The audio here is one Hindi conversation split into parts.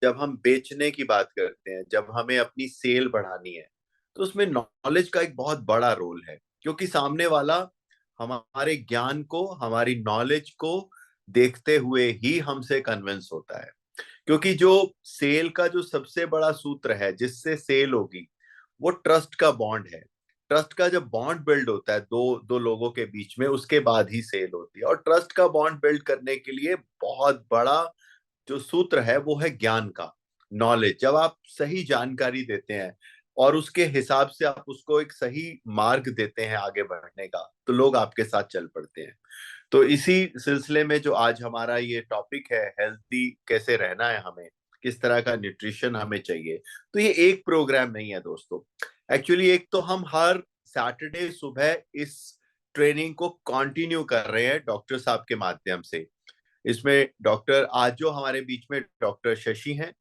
जब हम बेचने की बात करते हैं, जब हमें अपनी सेल बढ़ानी है, तो उसमें नॉलेज का एक बहुत बड़ा रोल है, क्योंकि सामने वाला हमारे ज्ञान को, हमारी नॉलेज को देखते हुए ही हमसे कन्विंस होता है। क्योंकि जो सेल का जो सबसे बड़ा सूत्र है जिससे सेल होगी, वो ट्रस्ट का बॉन्ड है। ट्रस्ट का जब बॉन्ड बिल्ड होता है दो दो लोगों के बीच में, उसके बाद ही सेल होती है। और ट्रस्ट का बॉन्ड बिल्ड करने के लिए बहुत बड़ा जो सूत्र है वो है ज्ञान का, नॉलेज। जब आप सही जानकारी देते हैं और उसके हिसाब से आप उसको एक सही मार्ग देते हैं आगे बढ़ने का, तो लोग आपके साथ चल पड़ते हैं। तो इसी सिलसिले में जो आज हमारा ये टॉपिक है, हेल्थी कैसे रहना है हमें, किस तरह का न्यूट्रिशन हमें चाहिए, तो ये एक प्रोग्राम नहीं है दोस्तों। एक्चुअली एक तो हम हर सैटरडे सुबह इस ट्रेनिंग को कंटिन्यू कर रहे हैं डॉक्टर साहब के माध्यम से। इसमें डॉक्टर आज जो हमारे बीच में डॉक्टर शशि हैं,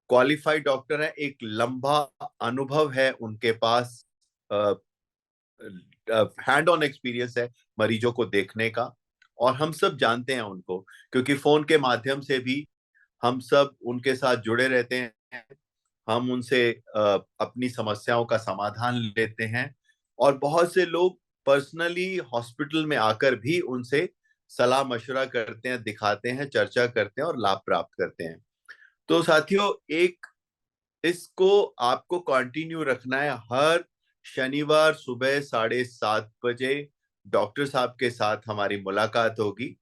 क्वालिफाइड डॉक्टर है, एक लंबा अनुभव है उनके पास, हैंड ऑन एक्सपीरियंस है मरीजों को देखने का। और हम सब जानते हैं उनको, क्योंकि फोन के माध्यम से भी हम सब उनके साथ जुड़े रहते हैं। हम उनसे अपनी समस्याओं का समाधान लेते हैं। और बहुत से लोग पर्सनली हॉस्पिटल में आकर भी उनसे सलाह मशवरा करते हैं, दिखाते हैं, चर्चा करते हैं और लाभ प्राप्त करते हैं। तो साथियों, एक इसको आपको कंटिन्यू रखना है। हर शनिवार सुबह 7:30 बजे डॉक्टर साहब के साथ हमारी मुलाकात होगी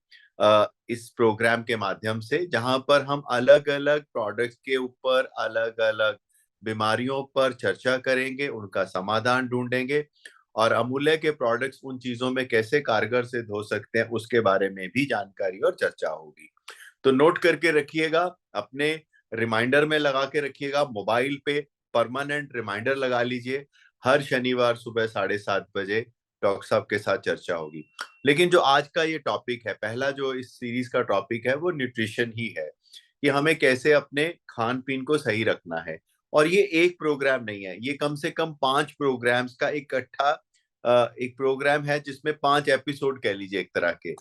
इस प्रोग्राम के माध्यम से, जहां पर हम अलग अलग प्रोडक्ट्स के ऊपर, अलग अलग बीमारियों पर चर्चा करेंगे, उनका समाधान ढूंढेंगे। और अमूल्य के प्रोडक्ट्स उन चीजों में कैसे कारगर सिद्ध हो सकते हैं, उसके बारे में भी जानकारी और चर्चा होगी। तो नोट करके रखिएगा, अपने रिमाइंडर में लगा के रखिएगा, मोबाइल पे परमानेंट रिमाइंडर लगा लीजिए। हर शनिवार सुबह 7:30 बजे डॉक्टर साहब के साथ चर्चा होगी। लेकिन जो आज का ये टॉपिक है, पहला जो इस सीरीज का टॉपिक है, वो न्यूट्रिशन ही है, कि हमें कैसे अपने खान पीन को सही रखना है। और ये एक प्रोग्राम नहीं है, ये कम से कम 5 प्रोग्राम्स का इकट्ठा एक प्रोग्राम है, जिसमें 5 एपिसोड कह लीजिए एक तरह के।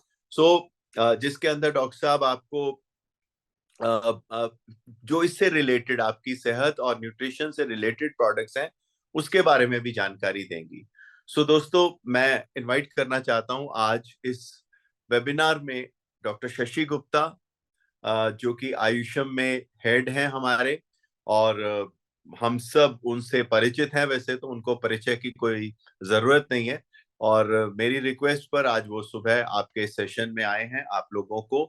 जिसके अंदर डॉक्टर साहब आपको जो इससे रिलेटेड आपकी सेहत और न्यूट्रिशन से रिलेटेड प्रोडक्ट्स हैं, उसके बारे में भी जानकारी देंगी। दोस्तों, मैं इनवाइट करना चाहता हूं आज इस वेबिनार में डॉक्टर शशि गुप्ता, जो कि आयुषम में हेड हैं हमारे। और हम सब उनसे परिचित हैं, वैसे तो उनको परिचय की कोई जरूरत नहीं है। और मेरी रिक्वेस्ट पर आज वो सुबह आपके सेशन में आए हैं, आप लोगों को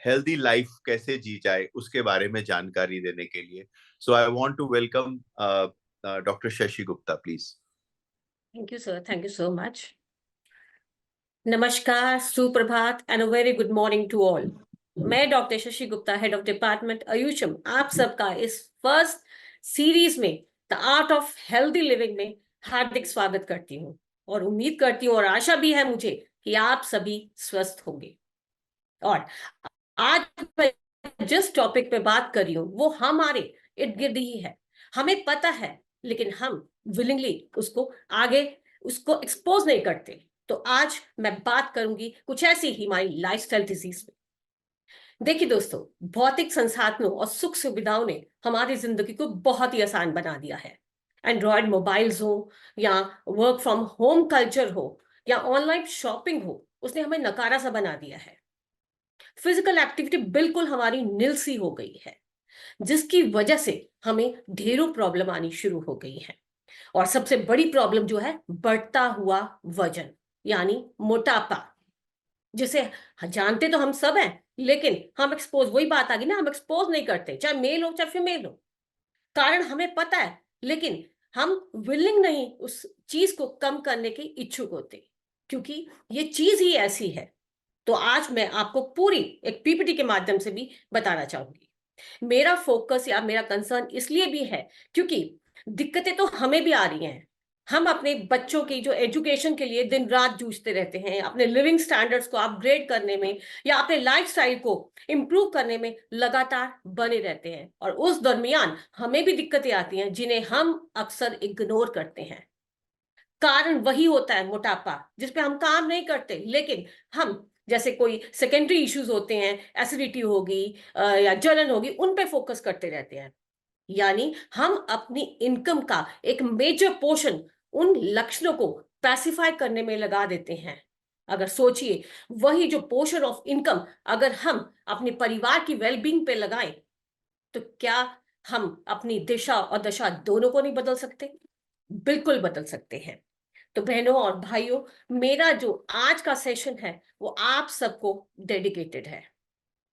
हेल्दी लाइफ कैसे जी जाए उसके बारे में जानकारी देने के लिए। So I want to welcome doctor Shashi Gupta, please. Thank you sir, thank you so much. नमस्कार, सुप्रभात and a very good morning to all. मैं doctor Shashi Gupta, head of department Ayusham, आप सबका इस फर्स्ट सीरीज में the art of healthy living में हार्दिक स्वागत करती हूँ। और उम्मीद करती हूँ और आशा भी है मुझे कि आप सभी स्वस्थ होंगे। और आज मैं जिस टॉपिक पे बात कर रही हूँ वो हमारे इर्द गिर्द ही है। हमें पता है, लेकिन हम विलिंगली उसको एक्सपोज नहीं करते। तो आज मैं बात करूंगी कुछ ऐसी ही हमारी लाइफस्टाइल डिजीज में। देखिए दोस्तों, भौतिक संसाधनों और सुख सुविधाओं ने हमारी जिंदगी को बहुत ही आसान बना दिया है। एंड्रॉयड मोबाइल्स हो या वर्क फ्रॉम होम कल्चर हो या ऑनलाइन शॉपिंग हो, उसने हमें नकारा सा बना दिया है। फिजिकल एक्टिविटी बिल्कुल हमारी निल सी हो गई है, जिसकी वजह से हमें ढेरों प्रॉब्लम आनी शुरू हो गई है। और सबसे बड़ी प्रॉब्लम जो है, बढ़ता हुआ वजन, यानी मोटापा, जिसे जानते तो हम सब हैं, लेकिन हम एक्सपोज, वही बात आ गई ना, हम एक्सपोज नहीं करते, चाहे मेल हो चाहे फीमेल हो। कारण हमें पता है, लेकिन हम विलिंग नहीं उस चीज को कम करने के इच्छुक होते, क्योंकि ये चीज ही ऐसी है। तो आज मैं आपको पूरी एक पीपीटी के माध्यम से भी बताना चाहूंगी। मेरा फोकस या मेरा कंसर्न इसलिए भी है क्योंकि दिक्कतें तो हमें भी आ रही हैं। हम अपने बच्चों की जो एजुकेशन के लिए दिन रात जूझते रहते हैं, अपने लिविंग स्टैंडर्ड्स को अपग्रेड करने में या अपने लाइफस्टाइल को इंप्रूव करने में लगातार बने रहते हैं। और उस दरमियान हमें भी दिक्कतें आती हैं जिन्हें हम अक्सर इग्नोर करते हैं। कारण वही होता है मोटापा, जिस पे हम काम नहीं करते, लेकिन हम जैसे कोई सेकेंडरी इश्यूज होते हैं, एसिडिटी होगी या जलन होगी, उन पे फोकस करते रहते हैं। यानी हम अपनी इनकम का एक मेजर पोर्शन उन लक्षणों को पैसिफाई करने में लगा देते हैं। अगर सोचिए, वही जो पोर्शन ऑफ इनकम अगर हम अपने परिवार की वेलबींग पे लगाएं, तो क्या हम अपनी दिशा और दशा दोनों को नहीं बदल सकते? बिल्कुल बदल सकते हैं। तो बहनों और भाइयों, मेरा जो आज का सेशन है वो आप सबको डेडिकेटेड है।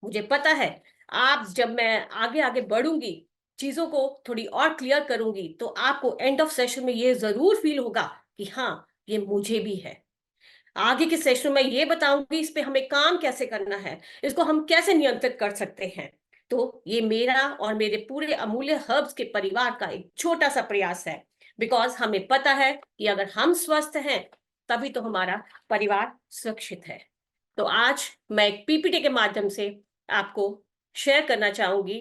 मुझे पता है आप, जब मैं आगे आगे बढ़ूंगी, चीजों को थोड़ी और क्लियर करूंगी, तो आपको एंड ऑफ सेशन में ये जरूर फील होगा कि हाँ, ये मुझे भी है। आगे के सेशन में ये बताऊंगी इस पे हमें काम कैसे करना है, इसको हम कैसे नियंत्रित कर सकते हैं। तो ये मेरा और मेरे पूरे अमूल्य हर्ब्स के परिवार का एक छोटा सा प्रयास है, बिकॉज हमें पता है कि अगर हम स्वस्थ हैं तभी तो हमारा परिवार सुरक्षित है। तो आज मैं एक पीपीटी के माध्यम से आपको शेयर करना चाहूंगी,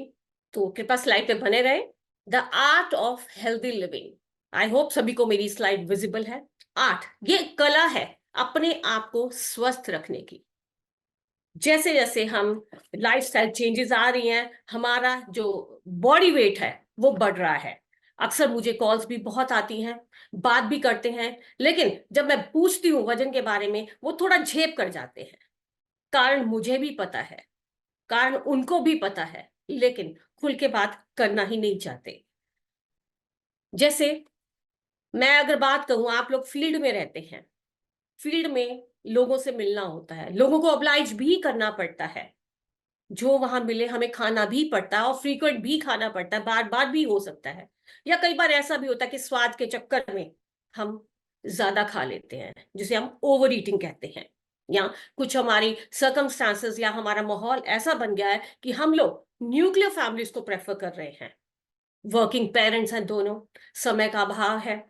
तो कृपया स्लाइड पे बने रहे। The art of healthy living. I hope सभी को मेरी स्लाइड विजिबल है। आर्ट, ये कला है अपने आप को स्वस्थ रखने की। जैसे जैसे हम लाइफस्टाइल चेंजेस आ रही हैं, हमारा जो बॉडी वेट है वो बढ़ रहा है। अक्सर मुझे कॉल्स भी बहुत आती हैं, बात भी करते हैं, लेकिन जब मैं पूछती हूँ वजन के बारे में, वो थोड़ा झेप कर जाते हैं। कारण मुझे भी पता है, कारण उनको भी पता है, लेकिन खुल के बात करना ही नहीं चाहते। जैसे मैं अगर बात करूं, आप लोग फील्ड में रहते हैं, फील्ड में लोगों से मिलना होता है, लोगों को ऑब्लाइज भी करना पड़ता है। जो वहां मिले हमें खाना भी पड़ता है, और फ्रीक्वेंट भी खाना पड़ता है, बार बार भी हो सकता है। या कई बार ऐसा भी होता है कि स्वाद के चक्कर में हम ज्यादा खा लेते हैं, जिसे हम ओवर ईटिंग कहते हैं। या कुछ हमारी सर्कमस्टांसेस या हमारा माहौल ऐसा बन गया है कि हम लोग न्यूक्लियर फैमिलीज को प्रेफर कर रहे हैं। वर्किंग पेरेंट्स हैं दोनों, समय का अभाव है,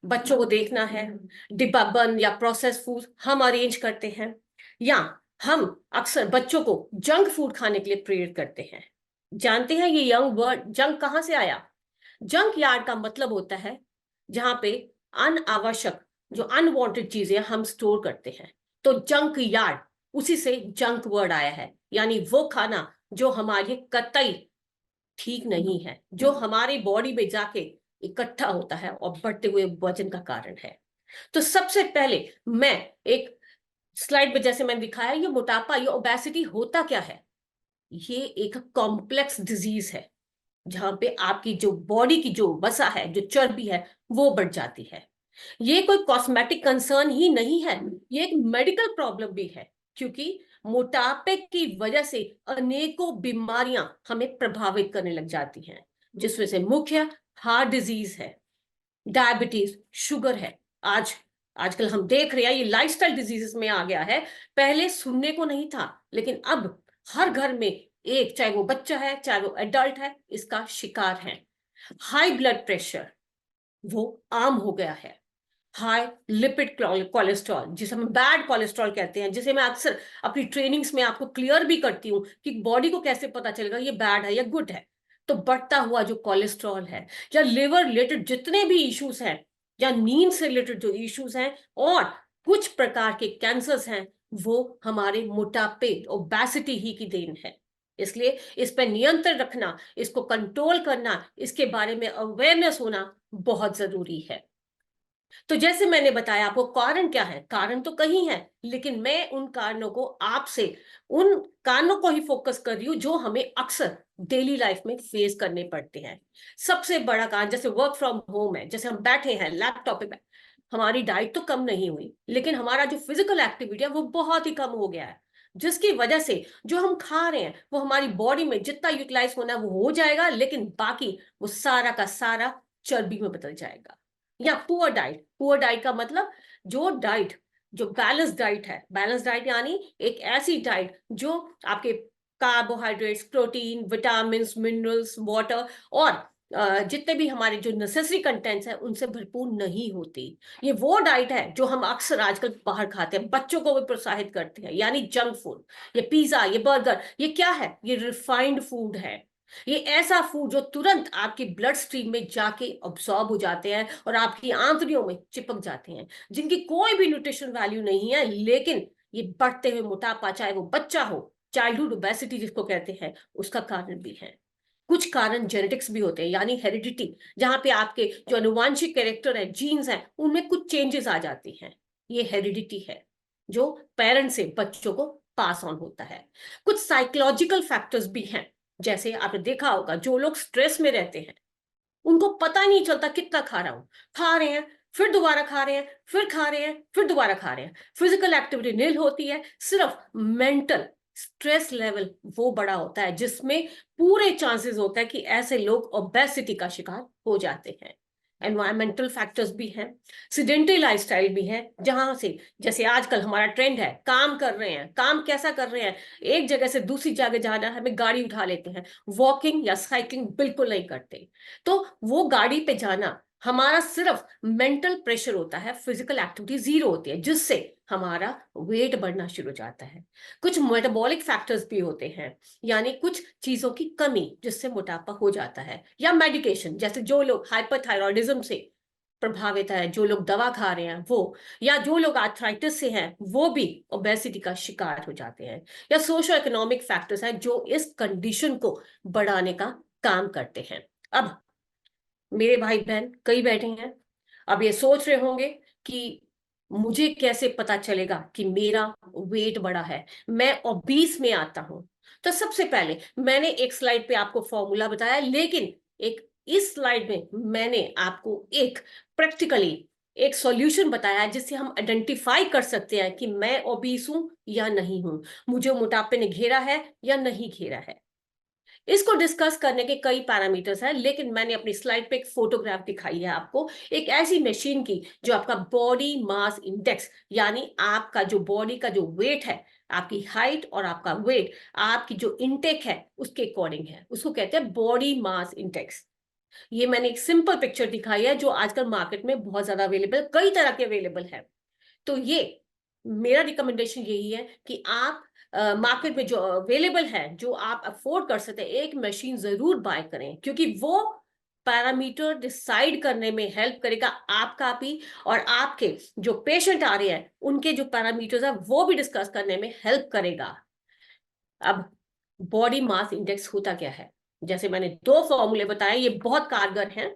बच्चों को देखना है, डिब्बा बंद या प्रोसेस फूड हम अरेंज करते हैं, या हम अक्सर बच्चों को जंक फूड खाने के लिए प्रेरित करते हैं। जानते हैं ये यंग वर्ड जंक कहां से आया? जंक यार्ड का मतलब होता है जहां पे अनावश्यक, जो अनवांटेड चीजें हम स्टोर करते हैं। तो जंक यार्ड, उसी से जंक वर्ड आया है, यानी वो खाना जो हमारे कतई ठीक नहीं है, जो हमारी बॉडी में जाके इकट्ठा होता है और बढ़ते हुए वजन का कारण है। तो सबसे पहले मैं एक स्लाइड में जैसे मैंने दिखाया, ये मोटापा, ये ओबेसिटी होता क्या है? ये एक कॉम्प्लेक्स डिजीज है, जहां पे आपकी जो बॉडी की जो वसा है, जो चर्बी है, वो बढ़ जाती है। ये कोई कॉस्मेटिक कंसर्न ही नहीं है, ये एक मेडिकल प्रॉब्लम भी है, क्योंकि मोटापे की वजह से अनेकों बीमारियां हमें प्रभावित करने लग जाती हैं, जिसमें से मुख्य हार्ट डिजीज है, डायबिटीज, शुगर है। आजकल हम देख रहे हैं ये लाइफस्टाइल डिजीजेस में आ गया है। पहले सुनने को नहीं था, लेकिन अब हर घर में एक, चाहे वो बच्चा है चाहे वो एडल्ट है, इसका शिकार है। हाई ब्लड प्रेशर वो आम हो गया है। हाई लिपिड कोलेस्ट्रॉल, जिसे हम बैड कोलेस्ट्रॉल कहते हैं, जिसे मैं अक्सर अपनी ट्रेनिंग्स में आपको क्लियर भी करती हूँ कि बॉडी को कैसे पता चलेगा ये बैड है या गुड है। तो बढ़ता हुआ जो कोलेस्ट्रॉल है, या लिवर रिलेटेड जितने भी इश्यूज हैं, या नींद से रिलेटेड जो इश्यूज हैं, और कुछ प्रकार के कैंसर्स हैं, वो हमारे मोटापे, ओबेसिटी ही की देन है। इसलिए इस पर नियंत्रण रखना, इसको कंट्रोल करना, इसके बारे में अवेयरनेस होना बहुत जरूरी है। तो जैसे मैंने बताया आपको, कारण क्या है? कारण तो कहीं है, लेकिन मैं उन कारणों को आपसे, उन कारणों को ही फोकस कर रही हूं जो हमें अक्सर डेली लाइफ में फेस करने पड़ते हैं। सबसे बड़ा कारण, जैसे वर्क फ्रॉम होम है, जैसे हम बैठे हैं लैपटॉप पे, हमारी डाइट तो कम नहीं हुई, लेकिन हमारा जो फिजिकल एक्टिविटी है वो बहुत ही कम हो गया है, जिसकी वजह से जो हम खा रहे हैं वो हमारी बॉडी में जितना यूटिलाइज होना है वो हो जाएगा, लेकिन बाकी वो सारा का सारा चर्बी में बदल जाएगा। या पुअर डाइट, पुअर डाइट का मतलब जो डाइट, जो बैलेंस डाइट है, बैलेंस डाइट यानी एक ऐसी डाइट जो आपके carbohydrates, protein, vitamin, minerals, water और जितने भी हमारे जो नेसेसरी कंटेंट्स हैं उनसे भरपूर नहीं होती। ये वो डाइट है जो हम अक्सर आजकल बाहर खाते हैं, बच्चों को भी प्रोत्साहित करते हैं, यानी जंक फूड। ये पिज्जा, ये बर्गर, ये क्या है? ये रिफाइंड फूड है। ये ऐसा फूड जो तुरंत आपके ब्लड स्ट्रीम में जाके अब्सॉर्ब हो जाते हैं और आपकी आंतड़ियों में चिपक जाते हैं, जिनकी कोई भी न्यूट्रिशन वैल्यू नहीं है, लेकिन ये बढ़ते हुए मोटापा, चाहे वो बच्चा हो, चाइल्डहुड ओबेसिटी जिसको कहते हैं, उसका कारण भी है। कुछ कारण जेनेटिक्स भी होते हैं, यानी हेरिडिटी, जहां पे आपके जो अनुवांशिक कैरेक्टर है, जीन्स हैं, उनमें कुछ चेंजेस आ जाती हैं। ये हेरिडिटी है जो पेरेंट्स से बच्चों को पास ऑन होता है। कुछ साइकोलॉजिकल फैक्टर्स भी हैं, जैसे आपने देखा होगा जो लोग स्ट्रेस में रहते हैं उनको पता ही नहीं चलता कितना खा रहा हूं, खा रहे हैं फिर दोबारा खा रहे हैं, फिर खा रहे हैं, फिर दोबारा खा रहे हैं, फिजिकल एक्टिविटी नील होती है, सिर्फ मेंटल स्ट्रेस लेवल वो बड़ा होता है, जिसमें पूरे चांसेस होता है कि ऐसे लोग ओबेसिटी का शिकार हो जाते हैं। एनवायरमेंटल फैक्टर्स भी हैं, सिडेंटरी लाइफस्टाइल भी है, जहां से जैसे आजकल हमारा ट्रेंड है, काम कर रहे हैं, काम कैसा कर रहे हैं, एक जगह से दूसरी जगह जाना है, हमें गाड़ी उठा लेते हैं, वॉकिंग या साइकिलिंग बिल्कुल नहीं करते। तो वो गाड़ी पे जाना हमारा सिर्फ मेंटल प्रेशर होता है, फिजिकल एक्टिविटी जीरो होती है, जिससे हमारा वेट बढ़ना शुरू हो जाता है। कुछ मेटाबॉलिक फैक्टर्स भी होते हैं, यानी कुछ चीजों की कमी जिससे मोटापा हो जाता है, या मेडिकेशन, जैसे जो लोग हाइपरथायरॉयडिज्म से प्रभावित है, जो लोग दवा खा रहे हैं वो, या जो लोग आर्थराइटिस से हैं वो भी ओबेसिटी का शिकार हो जाते हैं, या सोशो इकोनॉमिक फैक्टर्स हैं जो इस कंडीशन को बढ़ाने का काम करते हैं। अब मेरे भाई बहन कई बैठे हैं, अब ये सोच रहे होंगे कि मुझे कैसे पता चलेगा कि मेरा वेट बढ़ा है, मैं ओबीस में आता हूं। तो सबसे पहले मैंने एक स्लाइड पे आपको फॉर्मूला बताया, लेकिन एक इस स्लाइड में मैंने आपको एक प्रैक्टिकली एक सॉल्यूशन बताया जिससे हम आइडेंटिफाई कर सकते हैं कि मैं ओबीस हूं या नहीं हूं, मुझे मोटापे ने घेरा है या नहीं घेरा है। इसको डिस्कस करने के कई पैरामीटर्स हैं, लेकिन मैंने अपनी स्लाइड पे एक फोटोग्राफ दिखाई है आपको, एक ऐसी मशीन की जो आपका बॉडी मास इंडेक्स, यानी आपका जो बॉडी का जो वेट है, आपकी हाइट और आपका वेट, आपकी जो इनटेक है उसके अकॉर्डिंग है, उसको कहते हैं बॉडी मास इंडेक्स। ये मैंने एक सिंपल पिक्चर दिखाई है जो आजकल मार्केट में बहुत ज्यादा अवेलेबल, कई तरह के अवेलेबल है। तो ये मेरा रिकमेंडेशन यही है कि आप मार्केट में जो अवेलेबल है, जो आप अफोर्ड कर सकते हैं, एक मशीन जरूर बाय करें, क्योंकि वो पैरामीटर डिसाइड करने में हेल्प करेगा आपका भी, और आपके जो पेशेंट आ रहे हैं उनके जो पैरामीटर्स है वो भी डिस्कस करने में हेल्प करेगा। अब बॉडी मास इंडेक्स होता क्या है, जैसे मैंने दो फॉर्मूले बताए, ये बहुत कारगर हैं।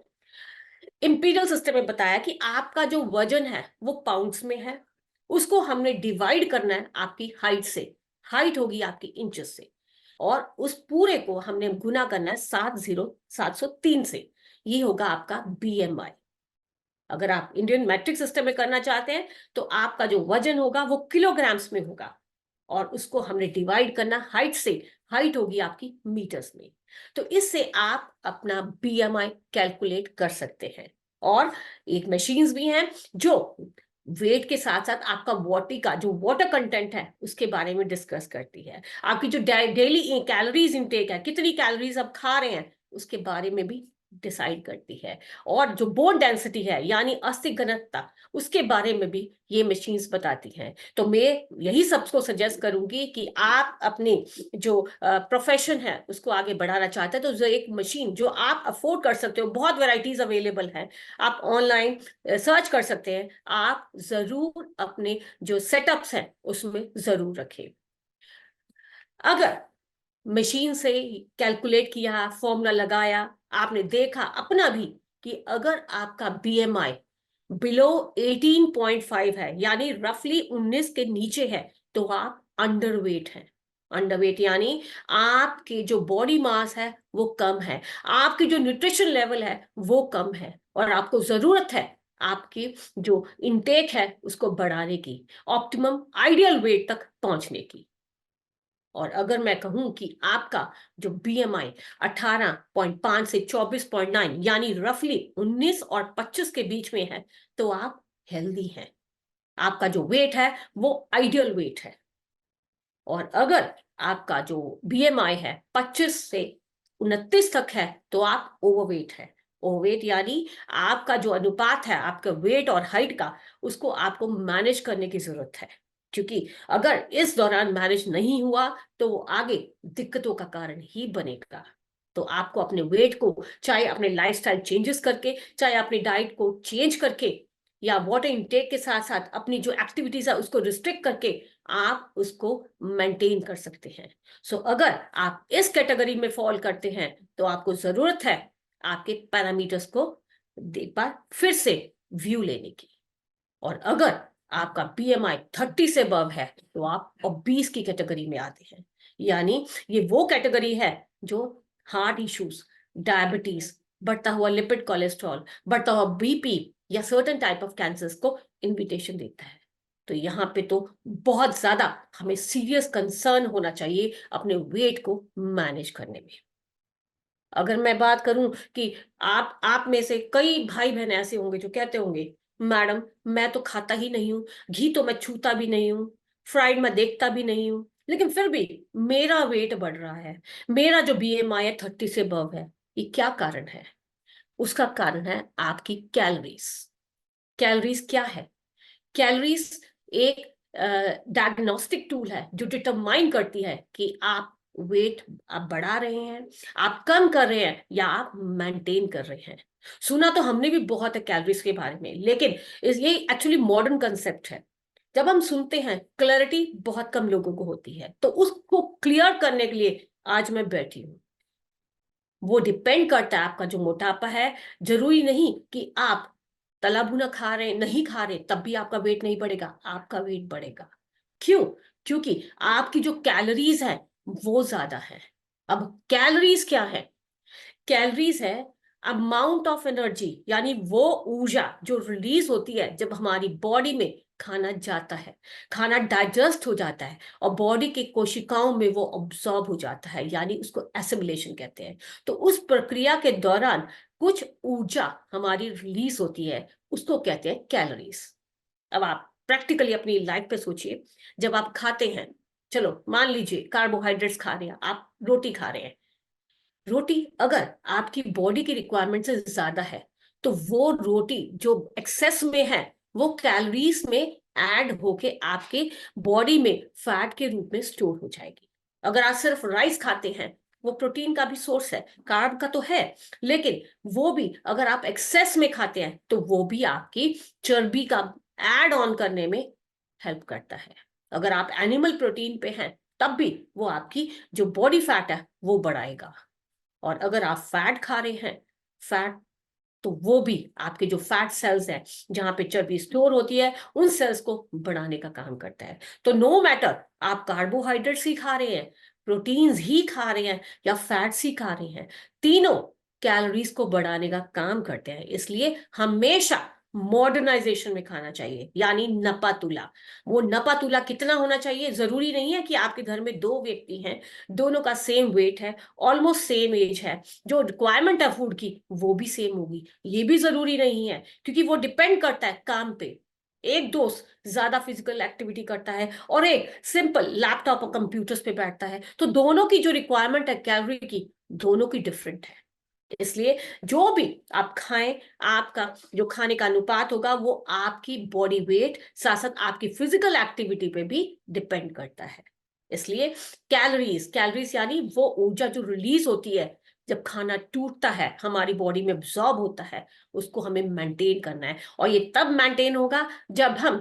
इंपीरियल सिस्टम में बताया कि आपका जो वजन है वो पाउंड्स में है, उसको हमने डिवाइड करना है आपकी हाइट से, हाइट होगी आपकी इंचेस से, और उस पूरे को हमने गुना करना है 703 से, ये होगा आपका बीएमआई। अगर आप इंडियन मैट्रिक सिस्टम में करना चाहते हैं तो आपका जो वजन होगा वो किलोग्राम्स में होगा, और उसको हमने डिवाइड करना हाइट से, हाइट होगी आपकी मीटर्स में। तो इससे आप अपना बीएमआई कैलकुलेट कर सकते हैं। और एक मशीन्स भी हैं जो वेट के साथ साथ आपका बॉडी का जो वाटर कंटेंट है उसके बारे में डिस्कस करती है, आपकी जो डेली कैलोरीज इनटेक है, कितनी कैलोरीज आप खा रहे हैं उसके बारे में भी डिसाइड करती है, और जो बोन डेंसिटी है यानी अस्थि घनत्व, उसके बारे में भी ये मशीन्स बताती हैं। तो मैं यही सबको सजेस्ट करूंगी कि आप अपने जो प्रोफेशन है उसको आगे बढ़ाना चाहते हैं तो जो एक मशीन जो आप अफोर्ड कर सकते हो, बहुत वैरायटीज अवेलेबल है, आप ऑनलाइन सर्च कर सकते हैं, आप जरूर अपने जो सेटअप्स हैं उसमें जरूर रखें। अगर मशीन से कैलकुलेट किया, फॉर्मूला लगाया, आपने देखा अपना भी कि अगर आपका बीएमआई बिलो 18.5 है, यानी रफली 19 के नीचे है, तो आप अंडरवेट हैं। अंडरवेट यानी आपके जो बॉडी मास है वो कम है, आपकी जो न्यूट्रिशन लेवल है वो कम है, और आपको जरूरत है आपकी जो इनटेक है उसको बढ़ाने की, ऑप्टिमम आइडियल वेट तक पहुंचने की। और अगर मैं कहूं कि आपका जो बीएमआई 18.5 से 24.9 यानी रफली 19 और 25 के बीच में है, तो आप हेल्दी हैं, आपका जो वेट है वो आइडियल वेट है। और अगर आपका जो बीएमआई है 25 से 29 तक है, तो आप ओवरवेट है। ओवरवेट यानी आपका जो अनुपात है आपका वेट और हाइट का, उसको आपको मैनेज करने की जरूरत है, क्योंकि अगर इस दौरान मैनेज नहीं हुआ तो वो आगे दिक्कतों का कारण ही बनेगा। तो आपको अपने वेट को चाहे अपने लाइफस्टाइल चेंजेस करके, चाहे अपनी डाइट को चेंज करके, या वाटर इनटेक के साथ साथ अपनी जो एक्टिविटीज है उसको रिस्ट्रिक्ट करके आप उसको मेंटेन कर सकते हैं। सो अगर आप इस कैटेगरी में फॉल करते हैं तो आपको जरूरत है आपके पैरामीटर्स को एक बार फिर से व्यू लेने की। और अगर आपका BMI 30 से अबव है तो आप ओबीस की कैटेगरी में आते हैं, यानी ये वो कैटेगरी है जो हार्ट इश्यूज, डायबिटीज, बढ़ता हुआ लिपिड कोलेस्ट्रॉल, बढ़ता हुआ BP या सर्टेन टाइप ऑफ कैंसर्स को इनविटेशन देता है। तो यहाँ पे तो बहुत ज्यादा हमें सीरियस कंसर्न होना चाहिए अपने वेट को मैनेज करने में। अगर मैं बात करूं कि आप में से कई भाई बहन ऐसे होंगे जो कहते होंगे, मैडम मैं तो खाता ही नहीं हूं, घी तो मैं छूता भी नहीं हूं, फ्राइड मैं देखता भी नहीं हूं, लेकिन फिर भी मेरा वेट बढ़ रहा है, मेरा जो BMI है 30 से अबव है। ये क्या कारण है? उसका कारण है आपकी कैलोरीज। कैलोरीज क्या है? कैलोरीज एक डायग्नोस्टिक टूल है जो डिटरमाइन करती है कि आप वेट आप बढ़ा रहे हैं, आप कम कर रहे हैं या आप मेंटेन कर रहे हैं। सुना तो हमने भी बहुत है कैलोरीज के बारे में, लेकिन ये एक्चुअली मॉडर्न कंसेप्ट है। जब हम सुनते हैं क्लैरिटी बहुत कम लोगों को होती है, तो उसको क्लियर करने के लिए आज मैं बैठी हूं। वो डिपेंड करता है आपका जो मोटापा है। जरूरी नहीं कि आप तला भुना खा रहे नहीं खा रहे तब भी आपका वेट नहीं बढ़ेगा, आपका वेट बढ़ेगा। क्यों? क्योंकि आपकी जो कैलोरीज है वो ज्यादा है। अब कैलोरीज क्या है? कैलोरीज है अमाउंट ऑफ एनर्जी, यानी वो ऊर्जा जो रिलीज होती है जब हमारी बॉडी में खाना जाता है, खाना डाइजेस्ट हो जाता है और बॉडी के कोशिकाओं में वो ऑब्जॉर्ब हो जाता है, यानी उसको एसिमिलेशन कहते हैं। तो उस प्रक्रिया के दौरान कुछ ऊर्जा हमारी रिलीज होती है, उसको कहते हैं कैलोरीज। अब आप प्रैक्टिकली अपनी लाइफ पे सोचिए, जब आप खाते हैं, चलो मान लीजिए कार्बोहाइड्रेट्स खा रहे हैं, आप रोटी खा रहे हैं, रोटी अगर आपकी बॉडी की रिक्वायरमेंट से ज्यादा है तो वो रोटी जो एक्सेस में है वो कैलोरीज में ऐड होके आपके बॉडी में फैट के रूप में स्टोर हो जाएगी। अगर आप सिर्फ राइस खाते हैं, वो प्रोटीन का भी सोर्स है, कार्ब का तो है, लेकिन वो भी अगर आप एक्सेस में खाते हैं तो वो भी आपकी चर्बी का ऐड ऑन करने में हेल्प करता है। अगर आप एनिमल प्रोटीन पे हैं तब भी वो आपकी जो बॉडी फैट है वो बढ़ाएगा। और अगर आप फैट खा रहे हैं, फैट, तो वो भी आपके जो फैट सेल्स हैं जहां पे चर्बी स्टोर होती है उन सेल्स को बढ़ाने का काम करता है। तो नो मैटर आप कार्बोहाइड्रेट्स ही खा रहे हैं, प्रोटीन्स ही खा रहे हैं या फैट्स ही खा रहे हैं, तीनों कैलोरीज को बढ़ाने का काम करते हैं। इसलिए हमेशा मॉडर्नाइजेशन में खाना चाहिए, यानी नपातुला। वो नपातुला कितना होना चाहिए? जरूरी नहीं है कि आपके घर में दो व्यक्ति हैं, दोनों का सेम वेट है, ऑलमोस्ट सेम एज है, जो रिक्वायरमेंट है फूड की वो भी सेम होगी, ये भी जरूरी नहीं है, क्योंकि वो डिपेंड करता है काम पे। एक दोस्त ज्यादा फिजिकल एक्टिविटी करता है और एक सिंपल लैपटॉप और कंप्यूटर्स पे बैठता है, तो दोनों की जो रिक्वायरमेंट है कैलोरी की, दोनों की डिफरेंट है। इसलिए जो भी आप खाएं, आपका जो खाने का अनुपात होगा वो आपकी बॉडी वेट साथ साथ आपकी फिजिकल एक्टिविटी पे भी डिपेंड करता है। इसलिए कैलोरीज, कैलोरीज यानी वो ऊर्जा जो रिलीज होती है जब खाना टूटता है, हमारी बॉडी में अब्सॉर्ब होता है, उसको हमें मेंटेन करना है। और ये तब मेंटेन होगा जब हम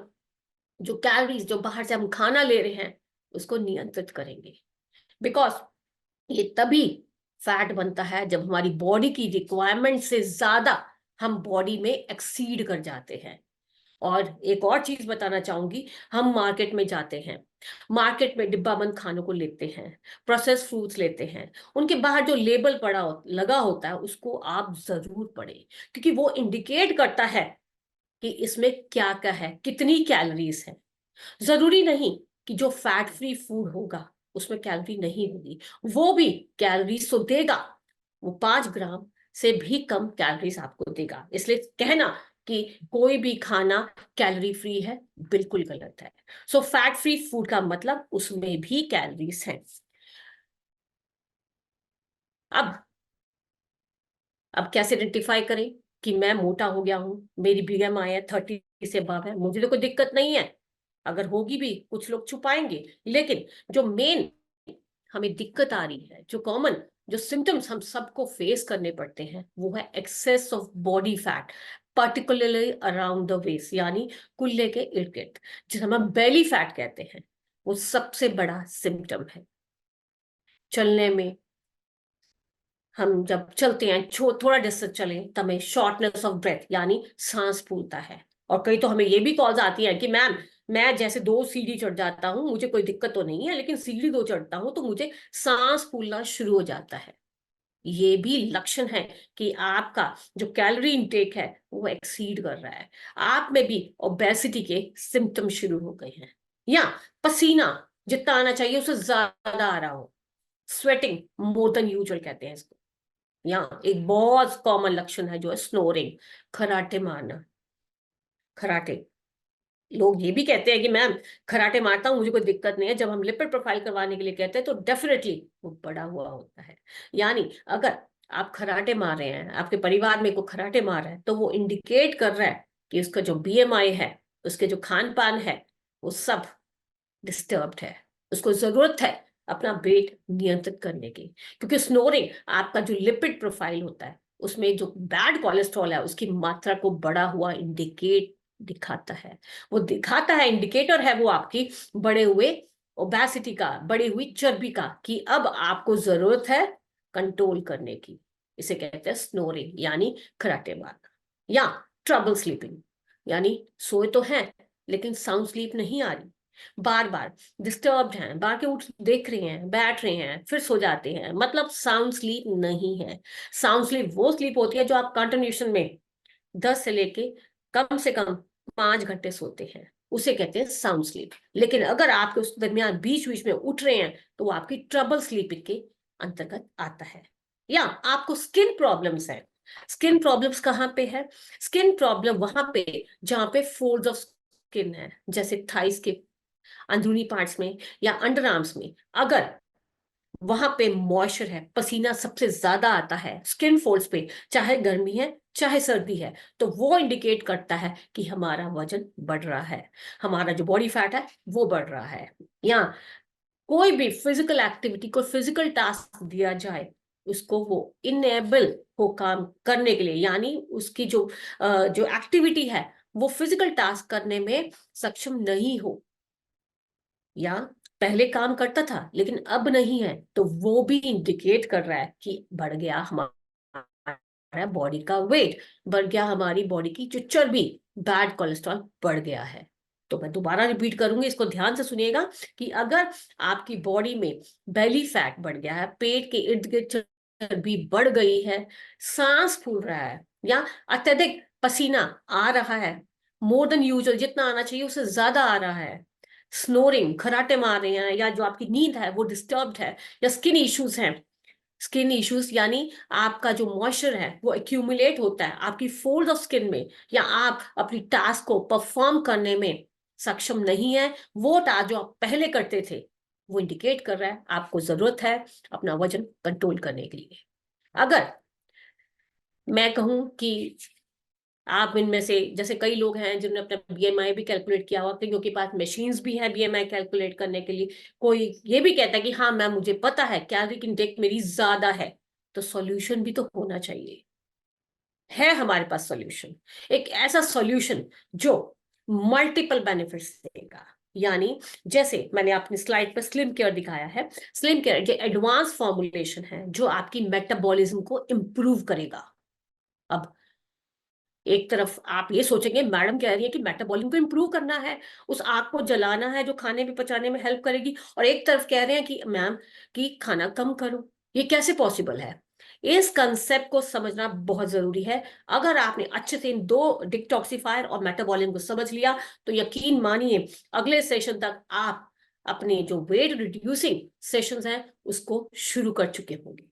जो कैलोरीज जो बाहर से हम खाना ले रहे हैं उसको नियंत्रित करेंगे। बिकॉज ये तभी फैट बनता है जब हमारी बॉडी की रिक्वायरमेंट से ज्यादा हम बॉडी में एक्सीड कर जाते हैं। और एक और चीज बताना चाहूंगी, हम मार्केट में जाते हैं, मार्केट में डिब्बा बंद खानों को लेते हैं, प्रोसेस फ्रूट्स लेते हैं, उनके बाहर जो लेबल लगा होता है उसको आप जरूर पढ़ें, क्योंकि वो इंडिकेट करता है कि इसमें क्या क्या है, कितनी कैलोरीज है। जरूरी नहीं कि जो फैट फ्री फूड होगा उसमें कैलोरी नहीं होगी, वो भी कैलोरीज तो देगा, वो 5 ग्राम से भी कम कैलोरीज आपको देगा। इसलिए कहना कि कोई भी खाना कैलोरी फ्री है बिल्कुल गलत है। सो फैट फ्री फूड का मतलब उसमें भी कैलोरीज हैं। अब अब कैसे आइडेंटिफाई करें कि मैं मोटा हो गया हूं, मेरी BMI है 30 से अबव है, मुझे तो कोई दिक्कत नहीं है। अगर होगी भी कुछ लोग छुपाएंगे, लेकिन जो मेन हमें दिक्कत आ रही है, जो कॉमन जो सिम्टम्स हम सबको फेस करने पड़ते हैं, वो है excess of body fat, particularly around the waist, यानी कुल्ले के इर्द गिर्द, जिसे हम बेली फैट कहते हैं। वो सबसे बड़ा सिम्टम है। चलने में हम जब चलते हैं, थोड़ा डिस्टेंस चले, तो हमें शॉर्टनेस ऑफ ब्रेथ यानी सांस फूलता है। और कई तो हमें ये भी कॉल्स आती है कि मैम, मैं जैसे 2 सीढ़ी चढ़ जाता हूँ, मुझे कोई दिक्कत तो नहीं है, लेकिन सीढ़ी 2 चढ़ता हूँ तो मुझे सांस फूलना शुरू हो जाता है। ये भी लक्षण है कि आपका जो कैलोरी इंटेक है वो एक्सीड कर रहा है। आप में भी ओबेसिटी के सिम्टम शुरू हो गए हैं, या पसीना जितना आना चाहिए उससे ज्यादा आ रहा हो, स्वेटिंग मोर देन यूजुअल कहते हैं इसको। या एक बहुत कॉमन लक्षण है जो है स्नोरिंग, खराटे मारना। खराटे, लोग ये भी कहते हैं कि मैम खराटे मारता हूं, मुझे कोई दिक्कत नहीं है। जब हम लिपिड प्रोफाइल करवाने के लिए कहते हैं तो डेफिनेटली वो बड़ा हुआ होता है। यानी अगर आप खराटे मार रहे हैं, आपके परिवार में कोई खराटे मार रहा है, तो वो इंडिकेट कर रहा है कि उसका जो बीएमआई है, उसके जो खान पान है, वो सब डिस्टर्ब्ड है। उसको जरूरत है अपना वेट नियंत्रित करने की, क्योंकि स्नोरिंग आपका जो लिपिड प्रोफाइल होता है उसमें जो बैड कोलेस्ट्रॉल है उसकी मात्रा को बढ़ा हुआ इंडिकेट दिखाता है। वो दिखाता है, इंडिकेटर है वो आपकी बढ़े हुए ओबेसिटी का, बढ़ी हुई चर्बी का, कि अब आपको जरूरत है कंट्रोल करने की। इसे कहते हैं स्नोरिंग यानी खराटे मारना। या ट्रबल स्लीपिंग, यानी सोए तो हैं लेकिन साउंड स्लीप नहीं आ रही, बार बार डिस्टर्ब्ड हैं, बार के उठ देख रहे हैं, बैठ रहे हैं, फिर सो जाते हैं, मतलब साउंड स्लीप नहीं है। साउंड स्लीप वो स्लीप होती है जो आप कंटिन्यूशन में 10 से कम 5 घंटे सोते हैं, उसे कहते हैं साउंड स्लीप। लेकिन अगर आपके उस दरमियान बीच बीच में उठ रहे हैं तो वो आपकी ट्रबल स्लीप के अंतर्गत आता है। या आपको स्किन प्रॉब्लम्स है। स्किन प्रॉब्लम्स कहाँ पे है? स्किन प्रॉब्लम वहां पे जहां पे फोल्ड्स ऑफ स्किन है, जैसे थाइस के अंदरूनी पार्ट्स में या अंडर आर्म्स में। अगर वहां पे मॉइस्चर है, पसीना सबसे ज्यादा आता है स्किन फोल्ड्स पे, चाहे गर्मी है चाहे सर्दी है, तो वो इंडिकेट करता है कि हमारा वजन बढ़ रहा है, हमारा जो बॉडी फैट है वो बढ़ रहा है। या कोई भी फिजिकल एक्टिविटी, कोई फिजिकल टास्क दिया जाए, उसको वो इनेबल हो काम करने के लिए, यानी उसकी जो एक्टिविटी है वो फिजिकल टास्क करने में सक्षम नहीं हो, या पहले काम करता था लेकिन अब नहीं है, तो वो भी इंडिकेट कर रहा है कि बढ़ गया हमारा बॉडी का वेट, बढ़ गया हमारी बॉडी की जो चर्बी, बैड कोलेस्ट्रॉल बढ़ गया है। तो मैं दोबारा रिपीट करूंगी, इसको ध्यान से सुनिएगा कि अगर आपकी बॉडी में बेली फैट बढ़ गया है, पेट के इर्द गिर्द चर्बी बढ़ गई है, सांस फूल रहा है, या अत्यधिक पसीना आ रहा है, मोर देन यूजुअल, जितना आना चाहिए उससे ज्यादा आ रहा है, स्नोरिंग, खराटे मार रहे हैं, या जो आपकी नींद है वो डिस्टर्ब्ड है, या स्किन इश्यूज हैं। स्किन इश्यूज यानी आपका जो मॉइस्चर है वो एक्यूमुलेट होता है आपकी फोल्ड ऑफ स्किन में, या आप अपनी टास्क को परफॉर्म करने में सक्षम नहीं है। वो टास्क जो आप पहले करते थे वो इंडिकेट कर रहा है आपको जरूरत है अपना वजन कंट्रोल करने के लिए। अगर मैं कहूं कि आप इनमें से, जैसे कई लोग हैं जिन्होंने अपना बीएमआई भी कैलकुलेट किया हुआ, कईयों के पास मशीन्स भी है बीएमआई कैलकुलेट करने के लिए, कोई ये भी कहता है कि हाँ मैम मुझे पता है कैलोरी इंटेक मेरी ज्यादा है, तो सॉल्यूशन भी तो होना चाहिए। है हमारे पास सॉल्यूशन, एक ऐसा सॉल्यूशन जो मल्टीपल बेनिफिट्स देगा। यानी जैसे मैंने अपनी स्लाइड पर स्लिम केयर दिखाया है, स्लिम केयर ये एडवांस फॉर्मुलेशन है जो आपकी मेटाबॉलिज्म को इंप्रूव करेगा। अब एक तरफ आप ये सोचेंगे मैडम कह रही है कि मेटाबॉलिज्म को इंप्रूव करना है, उस आग को जलाना है जो खाने में पचाने में हेल्प करेगी, और एक तरफ कह रहे हैं कि मैम कि खाना कम करो, ये कैसे पॉसिबल है? इस कंसेप्ट को समझना बहुत जरूरी है। अगर आपने अच्छे से इन दो डिटॉक्सिफायर और मेटाबॉलिज्म को समझ लिया तो यकीन मानिए अगले सेशन तक आप अपने जो वेट रिड्यूसिंग सेशंस हैं उसको शुरू कर चुके होंगे।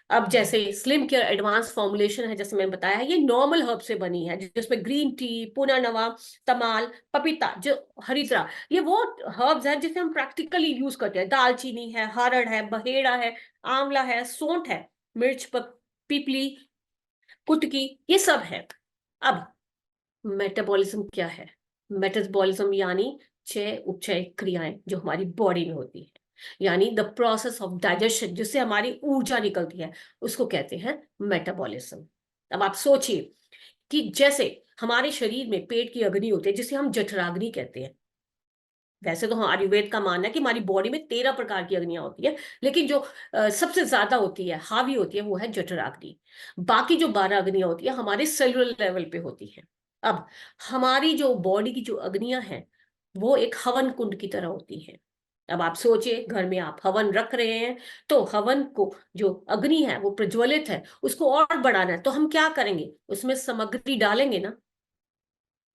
अब जैसे स्लिम केयर एडवांस फॉर्मुलेशन है, जैसे मैंने बताया है, ये नॉर्मल हर्ब से बनी है, जिसमें ग्रीन टी, पुनर्नवा, तमाल, पपीता, जो हरिद्रा, ये वो हर्ब्स हैं जिसे हम प्रैक्टिकली यूज करते हैं। दालचीनी है, हरड़ है, बहेड़ा है, आंवला है, सौंठ है, मिर्च, पीपली, कुटकी, ये सब है। अब मेटाबॉलिज्म क्या है? मेटाबॉलिज्म यानी चय उपचय क्रियाएं जो हमारी बॉडी में होती है, यानी द प्रोसेस ऑफ डाइजेशन, जिससे हमारी ऊर्जा निकलती है, उसको कहते हैं मेटाबॉलिज्म। अब आप सोचिए कि जैसे हमारे शरीर में पेट की अग्नि होती है जिसे हम जठराग्नि कहते हैं, वैसे तो हाँ, आयुर्वेद का मानना है कि हमारी बॉडी में 13 प्रकार की अग्नियां होती है, लेकिन जो सबसे ज्यादा होती है, हावी होती है, वो है जठराग्नि। बाकी जो 12 अग्नियां होती है हमारे सेलुलर लेवल पे होती है। अब हमारी जो बॉडी की जो अग्नियां हैं वो एक हवन कुंड की तरह होती है। अब आप सोचिए, घर में आप हवन रख रहे हैं, तो हवन को जो अग्नि है वो प्रज्वलित है, उसको और बढ़ाना है, तो हम क्या करेंगे, उसमें सामग्री डालेंगे ना।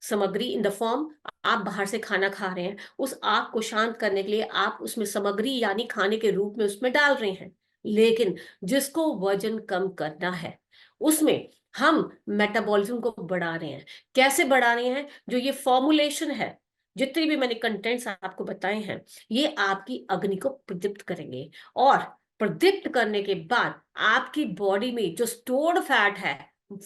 सामग्री इन द फॉर्म, आप बाहर से खाना खा रहे हैं, उस आग को शांत करने के लिए आप उसमें सामग्री यानी खाने के रूप में उसमें डाल रहे हैं। लेकिन जिसको वजन कम करना है, उसमें हम मेटाबॉलिज्म को बढ़ा रहे हैं। कैसे बढ़ा रहे हैं? जो ये फॉर्मुलेशन है, जितनी भी मैंने कंटेंट्स आपको बताए हैं, ये आपकी अग्नि को प्रदीप्त करेंगे, और प्रदीप्त करने के बाद आपकी बॉडी में जो स्टोर्ड फैट है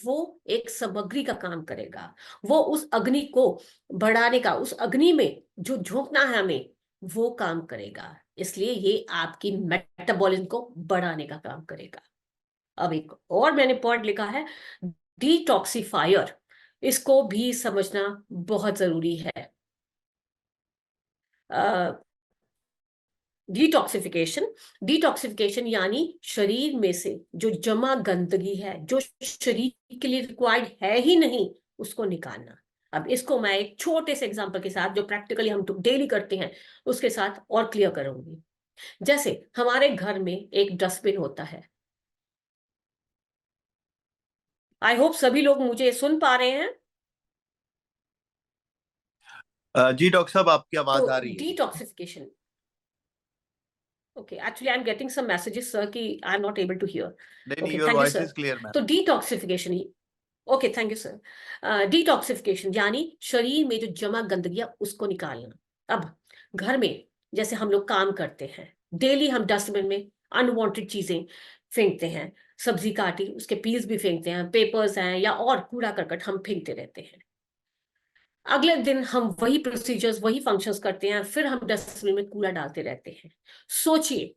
वो एक सामग्री का काम करेगा। वो उस अग्नि को बढ़ाने का, उस अग्नि में जो झोंकना है हमें, वो काम करेगा। इसलिए ये आपकी मेटाबॉलिज्म को बढ़ाने का काम करेगा। अब एक और मैंने पॉइंट लिखा है, डिटॉक्सिफायर। इसको भी समझना बहुत जरूरी है। डिटॉक्सिफिकेशन, डिटॉक्सिफिकेशन यानी शरीर में से जो जमा गंदगी है, जो शरीर के लिए रिक्वायर्ड है ही नहीं, उसको निकालना। अब इसको मैं एक छोटे से एग्जांपल के साथ, जो प्रैक्टिकली हम डेली करते हैं, उसके साथ और क्लियर करूंगी। जैसे हमारे घर में एक डस्टबिन होता है। आई होप सभी लोग मुझे सुन पा रहे हैं। जी डॉक्टर साहब, आपकी तो आवाज आ रही है जी। Detoxification, okay, actually I am getting some messages sir कि I am not able to hear. नहीं नहीं, okay, your thank you voice sir. Is clear ma'am. तो detoxification, okay, thank you sir. Detoxification यानी शरीर में जो जमा गंदगी है उसको निकालना। अब घर में जैसे हम लोग काम करते हैं, डेली हम डस्टबिन में अनवांटेड चीजें फेंकते हैं, सब्जी काटी उसके पीस भी फेंकते हैं, पेपर्स हैं या और कूड़ा करकट हम फेंकते रहते हैं। अगले दिन हम वही प्रोसीजर्स, वही फंक्शंस करते हैं, फिर हम डस्टबिन में कूड़ा डालते रहते हैं। सोचिए,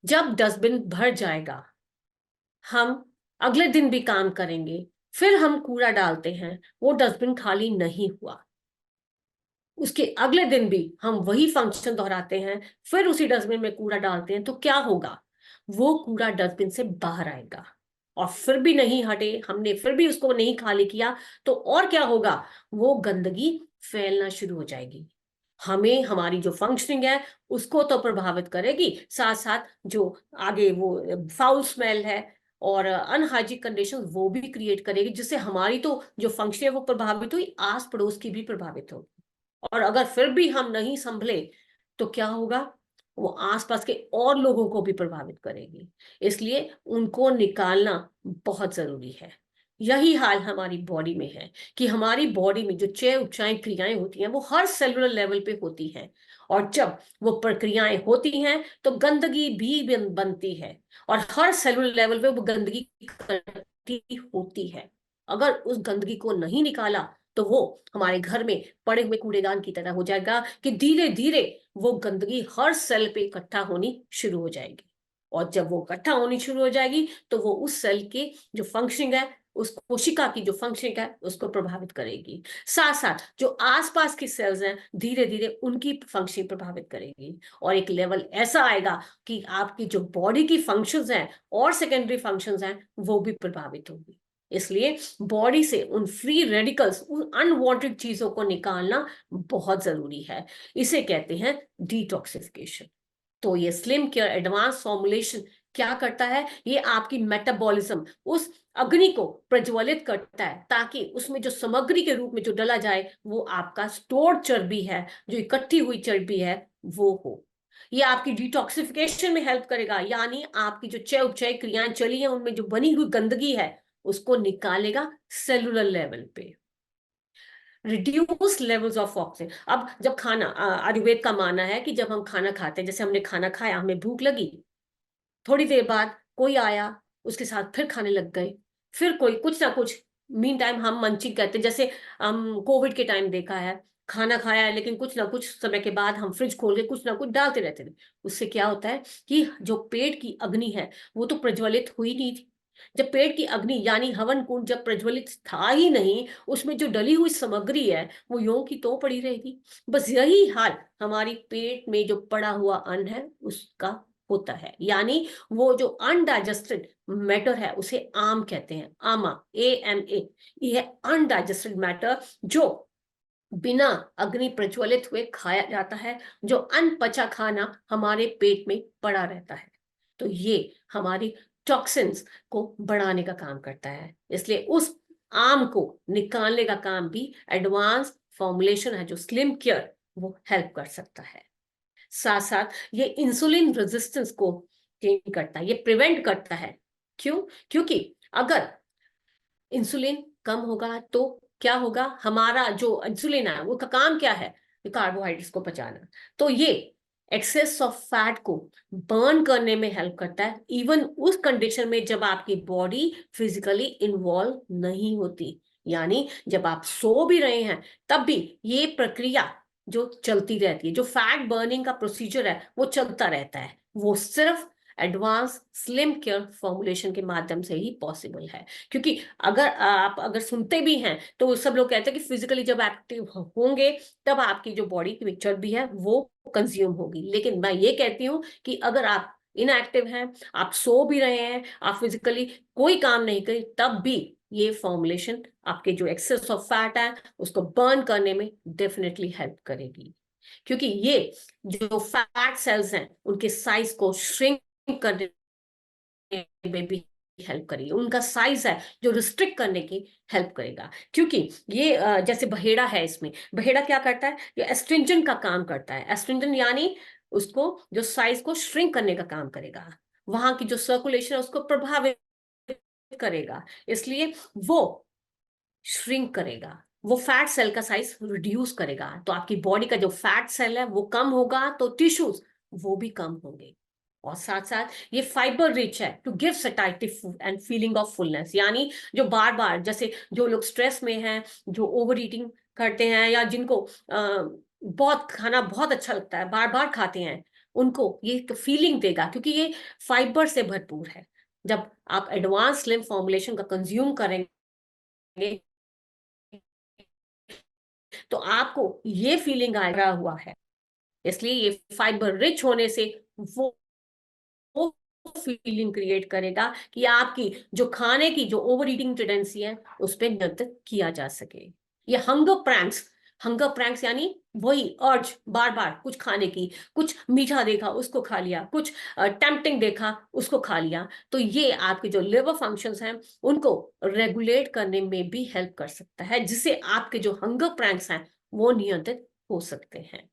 जब डस्टबिन भर जाएगा, हम अगले दिन भी काम करेंगे, फिर हम कूड़ा डालते हैं, वो डस्टबिन खाली नहीं हुआ। उसके अगले दिन भी हम वही फंक्शन दोहराते हैं, फिर उसी डस्टबिन में कूड़ा डालते हैं, तो क्या होगा? वो कूड़ा डस्टबिन से बाहर आएगा। और फिर भी नहीं हटे, हमने फिर भी उसको नहीं खाली किया, तो और क्या होगा? वो गंदगी फैलना शुरू हो जाएगी। हमें हमारी जो फंक्शनिंग है उसको तो प्रभावित करेगी, साथ साथ जो आगे वो फाउल स्मेल है और अनहाइजीनिक कंडीशन वो भी क्रिएट करेगी, जिससे हमारी तो जो फंक्शन है वो प्रभावित हुई, आस पड़ोस की भी प्रभावित होगी। और अगर फिर भी हम नहीं संभले तो क्या होगा? वो आसपास के और लोगों को भी प्रभावित करेगी। इसलिए उनको निकालना बहुत जरूरी है। यही हाल हमारी बॉडी में है कि हमारी बॉडी में जो चय उपचाय क्रियाएं होती हैं वो हर सेलुलर लेवल पे होती हैं, और जब वो प्रक्रियाएं होती हैं तो गंदगी भी बनती है, और हर सेलुलर लेवल पे वो गंदगी इकट्ठी होती है। अगर उस गंदगी को नहीं निकाला तो वो हमारे घर में पड़े हुए कूड़ेदान की तरह हो जाएगा कि धीरे धीरे वो गंदगी हर सेल पे इकट्ठा होनी शुरू हो जाएगी। और जब वो इकट्ठा होनी शुरू हो जाएगी तो वो उस सेल की जो फंक्शनिंग है, उस कोशिका की जो फंक्शनिंग है, उसको प्रभावित करेगी। साथ साथ जो आसपास की सेल्स हैं, धीरे धीरे उनकी फंक्शनिंग प्रभावित करेगी, और एक लेवल ऐसा आएगा कि आपकी जो बॉडी की फंक्शंस हैं और सेकेंडरी फंक्शंस हैं वो भी प्रभावित होंगी। इसलिए बॉडी से उन फ्री रेडिकल्स, उन अनवांटेड चीजों को निकालना बहुत जरूरी है। इसे कहते हैं डिटॉक्सिफिकेशन। तो ये स्लिम केयर एडवांस फॉर्मुलेशन क्या करता है? ये आपकी मेटाबॉलिज्म, उस अग्नि को प्रज्वलित करता है, ताकि उसमें जो सामग्री के रूप में जो डला जाए वो आपका स्टोर्ड चर्बी है, जो इकट्ठी हुई चर्बी है, वो हो। ये आपकी डिटॉक्सिफिकेशन में हेल्प करेगा, यानी आपकी जो चय उपचय क्रियाएं चली हैं उनमें जो बनी हुई गंदगी है उसको निकालेगा सेलुलर लेवल पे। Reduce levels of oxygen. अब जब खाना, आयुर्वेद का मानना है कि जब हम खाना खाते हैं, जैसे हमने खाना खाया, हमें भूख लगी, थोड़ी देर बाद कोई आया, उसके साथ फिर खाने लग गए, फिर कोई कुछ ना कुछ, मीन टाइम हम मंचिंग कहते हैं। जैसे हम कोविड के टाइम देखा है, खाना खाया है लेकिन कुछ ना कुछ समय के बाद हम फ्रिज खोल के कुछ ना कुछ डालते रहते थे। उससे क्या होता है कि जो पेट की अग्नि है वो तो प्रज्वलित हुई नहीं थी, जब पेट की अग्नि यानी हवन कुंड जब प्रज्वलित था ही नहीं, उसमें जो डली हुई सामग्री है वो यों की तो पड़ी रहेगी। बस यही हाल हमारी पेट में जो पड़ा हुआ अन्न है उसका होता है, यानी वो जो अनडाइजेस्टेड मैटर है उसे आम कहते हैं, आमा, AMA। यह अनडाइजेस्टेड मैटर जो बिना अग्नि प्रज्वलित हुए खाया जाता है, जो अनपचा खाना हमारे पेट में पड़ा रहता है, तो ये हमारी टॉक्सिन्स को बढ़ाने का काम करता है। इसलिए उस आम को निकालने का काम भी एडवांस फॉर्मुलेशन है जो स्लिम केयर वो हेल्प कर सकता है। साथ साथ ये इंसुलिन रेजिस्टेंस को चेंज करता है, ये प्रिवेंट करता है। क्यों? क्योंकि अगर इंसुलिन कम होगा तो क्या होगा, हमारा जो इंसुलिन है वो का काम क्या है, कार्बोहाइड्रेट्स को पचाना। तो ये एक्सेस ऑफ फैट को बर्न करने में हेल्प करता है, इवन उस कंडीशन में जब आपकी बॉडी फिजिकली इन्वॉल्व नहीं होती, यानी जब आप सो भी रहे हैं तब भी ये प्रक्रिया जो चलती रहती है, जो फैट बर्निंग का प्रोसीजर है वो चलता रहता है। वो सिर्फ एडवांस स्लिम केयर फॉर्मुलेशन के माध्यम से ही पॉसिबल है। क्योंकि अगर सुनते भी हैं तो सब लोग कहते हैं कि फिजिकली जब एक्टिव होंगे तब आपकी जो बॉडी की चर्बी है वो कंज्यूम होगी, लेकिन मैं ये कहती हूँ कि अगर आप इनएक्टिव हैं, आप सो भी रहे हैं, आप फिजिकली कोई काम नहीं करें, तब भी ये फॉर्मुलेशन आपके जो एक्सेस ऑफ फैट है उसको बर्न करने में डेफिनेटली हेल्प करेगी। क्योंकि ये जो फैट सेल्स हैं उनके साइज को श्रिंक करने में भी हेल्प करेगी, उनका साइज है जो रिस्ट्रिक्ट करने की हेल्प करेगा। क्योंकि ये जैसे बहेड़ा है, इसमें बहेड़ा क्या करता है, ये एस्ट्रिंजन का काम करता है। एस्ट्रिंजन यानी उसको जो साइज को श्रिंक करने का काम करेगा, वहां की जो सर्कुलेशन है उसको प्रभावित करेगा, इसलिए वो श्रिंक करेगा, वो फैट सेल का साइज रिड्यूस करेगा। तो आपकी बॉडी का जो फैट सेल है वो कम होगा तो टिश्यूज वो भी कम होंगे। और साथ साथ ये फाइबर रिच है to give satiety and feeling of fullness, यानी जो बार बार, जैसे जो लोग स्ट्रेस में हैं, जो ओवर ईटिंग करते हैं या जिनको बहुत खाना बहुत अच्छा लगता है, बार बार खाते हैं, उनको ये फीलिंग देगा, क्योंकि ये फाइबर से भरपूर है। जब आप एडवांस स्लिम फॉर्मुलेशन का कंज्यूम करेंगे तो आपको ये फीलिंग आया हुआ है, इसलिए ये फाइबर रिच होने से वो फीलिंग क्रिएट करेगा कि आपकी जो खाने की जो ओवर ईटिंग टेंडेंसी है उस पर नियंत्रित किया जा सके। ये हंगर प्रैंक्स यानी वही अर्ज बार बार कुछ खाने की, कुछ मीठा देखा उसको खा लिया, कुछ टेम्पटिंग देखा उसको खा लिया, तो ये आपके जो लिवर फंक्शंस हैं उनको रेगुलेट करने में भी हेल्प कर सकता है, जिससे आपके जो हंगर प्रैंक्स हैं वो नियंत्रित हो सकते हैं।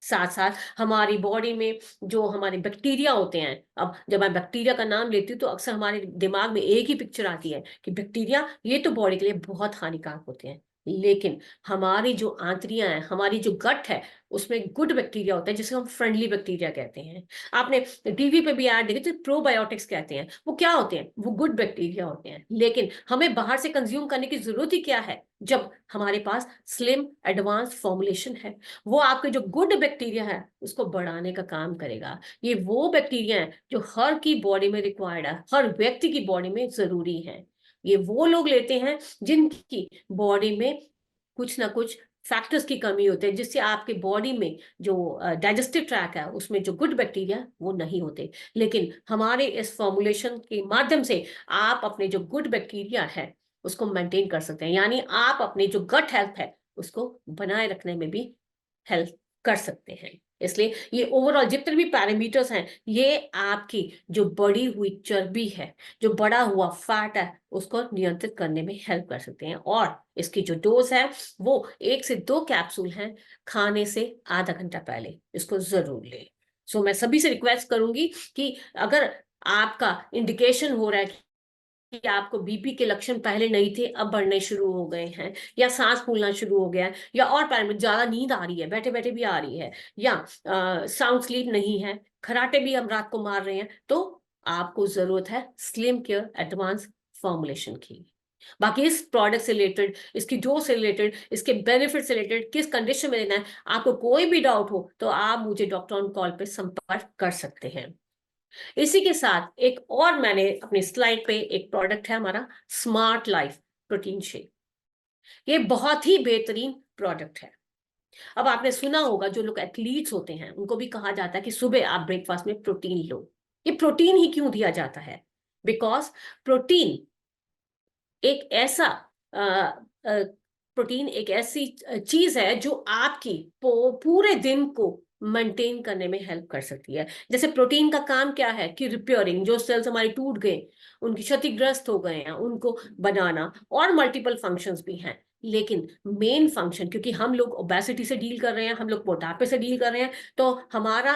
साथ साथ हमारी बॉडी में जो हमारे बैक्टीरिया होते हैं, अब जब मैं बैक्टीरिया का नाम लेती हूँ तो अक्सर हमारे दिमाग में एक ही पिक्चर आती है कि बैक्टीरिया ये तो बॉडी के लिए बहुत हानिकारक होते हैं, लेकिन हमारी जो आंतड़ियां हैं, हमारी जो गट है, उसमें गुड बैक्टीरिया होता है जिसे हम फ्रेंडली बैक्टीरिया कहते हैं। आपने टीवी पे भी ऐड देखे तो प्रोबायोटिक्स कहते हैं, वो क्या होते हैं, वो गुड बैक्टीरिया होते हैं। लेकिन हमें बाहर से कंज्यूम करने की जरूरत ही क्या है जब हमारे पास स्लिम एडवांस फॉर्मुलेशन है। वो आपके जो गुड बैक्टीरिया है उसको बढ़ाने का काम करेगा। ये वो बैक्टीरिया है जो हर की बॉडी में रिक्वायर्ड है, हर व्यक्ति की बॉडी में जरूरी है। ये वो लोग लेते हैं जिनकी बॉडी में कुछ ना कुछ फैक्टर्स की कमी होती है, जिससे आपके बॉडी में जो डाइजेस्टिव ट्रैक है उसमें जो गुड बैक्टीरिया वो नहीं होते। लेकिन हमारे इस फॉर्मुलेशन के माध्यम से आप अपने जो गुड बैक्टीरिया है उसको मेंटेन कर सकते हैं, यानी आप अपने जो गट हेल्थ है उसको बनाए रखने में भी हेल्प कर सकते हैं। इसलिए ये ओवरऑल जितने भी पैरामीटर्स हैं ये आपकी जो बढ़ी हुई चर्बी है, जो बढ़ा हुआ फैट है, उसको नियंत्रित करने में हेल्प कर सकते हैं। और इसकी जो डोज है वो 1 से 2 कैप्सूल हैं, खाने से आधा घंटा पहले इसको जरूर ले। सो मैं सभी से रिक्वेस्ट करूंगी कि अगर आपका इंडिकेशन हो रहा है कि आपको बीपी के लक्षण पहले नहीं थे अब बढ़ने शुरू हो गए हैं, या सांस फूलना शुरू हो गया है, या और पैरामीटर ज्यादा नींद आ रही है, बैठे बैठे भी आ रही है, या साउंड स्लीप नहीं है, खराटे भी हम रात को मार रहे हैं, तो आपको जरूरत है स्लिम केयर एडवांस फॉर्मुलेशन की। बाकी इस प्रोडक्ट से रिलेटेड, इसकी डोज से रिलेटेड, इसके बेनिफिट से रिलेटेड, किस कंडीशन में लेना है, आपको कोई भी डाउट हो तो आप मुझे डॉक्टर ऑन कॉल पे संपर्क कर सकते हैं। इसी के साथ एक और मैंने अपनी स्लाइड पे एक प्रोडक्ट है हमारा स्मार्ट लाइफ प्रोटीन शेक। ये बहुत ही बेहतरीन प्रोडक्ट है। अब आपने सुना होगा जो लोग एथलीट्स होते हैं उनको भी कहा जाता है कि सुबह आप ब्रेकफास्ट में प्रोटीन लो। ये प्रोटीन ही क्यों दिया जाता है? बिकॉज प्रोटीन एक ऐसा प्रोटीन एक ऐसी चीज है जो आपकी पूरे दिन को मेंटेन करने में हेल्प कर सकती है। जैसे प्रोटीन का काम क्या है कि रिपेयरिंग, जो सेल्स हमारे टूट गए, उनकी क्षतिग्रस्त हो गए हैं, उनको बनाना, और मल्टीपल फंक्शंस भी हैं। लेकिन मेन फंक्शन, क्योंकि हम लोग ओबेसिटी से डील कर रहे हैं, हम लोग मोटापे से डील कर रहे हैं, तो हमारा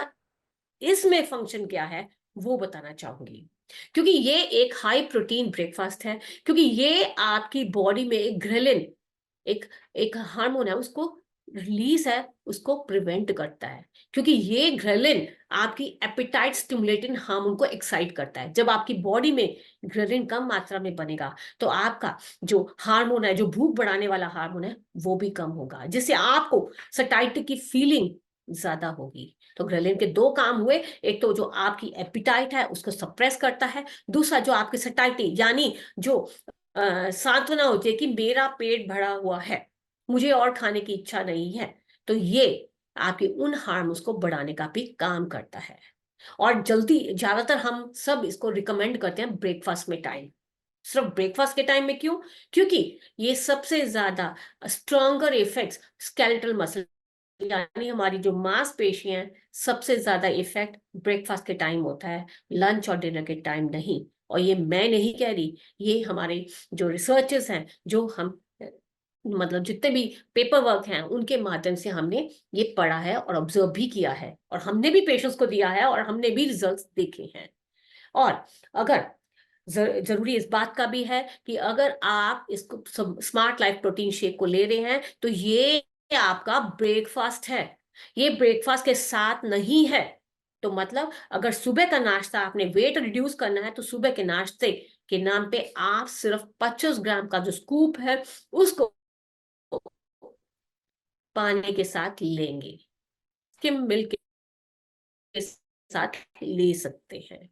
इसमें फंक्शन क्या है वो बताना चाहूंगी। क्योंकि ये एक हाई प्रोटीन ब्रेकफास्ट है, क्योंकि ये आपकी बॉडी में एक ग्रेलिन, एक एक हार्मोन है, उसको रिलीज है, उसको प्रिवेंट करता है। क्योंकि ये ग्रेलिन आपकी एपिटाइट स्टिमुलेटिंग हार्मोन को एक्साइट करता है। जब आपकी बॉडी में ग्रेलिन कम मात्रा में बनेगा तो आपका जो हार्मोन है, जो भूख बढ़ाने वाला हार्मोन है, वो भी कम होगा, जिससे आपको सटाइटी की फीलिंग ज्यादा होगी। तो ग्रेलिन के दो काम हुए, एक तो जो आपकी एपिटाइट है उसको सप्रेस करता है, दूसरा जो आपकी सटाइटी यानी जो सांत्वना होती है कि मेरा पेट भरा हुआ है, मुझे और खाने की इच्छा नहीं है, तो ये आपके उन हार्मोन्स को बढ़ाने का भी काम करता है। और जल्दी, ज्यादातर हम सब इसको रिकमेंड करते हैं ब्रेकफास्ट में टाइम। सिर्फ ब्रेकफास्ट के टाइम में क्यों? क्योंकि ये सबसे ज्यादा स्ट्रॉन्गर इफेक्ट्स स्केलेटल मसल यानी हमारी जो मांसपेशियां हैं, सबसे ज्यादा इफेक्ट ब्रेकफास्ट के टाइम होता है, लंच और डिनर के टाइम नहीं। और ये मैं नहीं कह रही, ये हमारे जो रिसर्चर्स हैं, जो हम मतलब जितने भी पेपर वर्क हैं उनके माध्यम से हमने ये पढ़ा है और ऑब्जर्व भी किया है, और हमने भी पेशेंट्स को दिया है और हमने भी रिजल्ट्स देखे हैं। और अगर जरूरी इस बात का भी है कि अगर आप इसको स्मार्ट लाइफ प्रोटीन शेक को ले रहे हैं तो ये आपका ब्रेकफास्ट है, ये ब्रेकफास्ट के साथ नहीं है। तो मतलब अगर सुबह का नाश्ता आपने वेट रिड्यूस करना है तो सुबह के नाश्ते के नाम पे आप सिर्फ 25 ग्राम का जो स्कूप है उसको पानी के साथ लेंगे, स्किम मिल्क के साथ ले सकते हैं।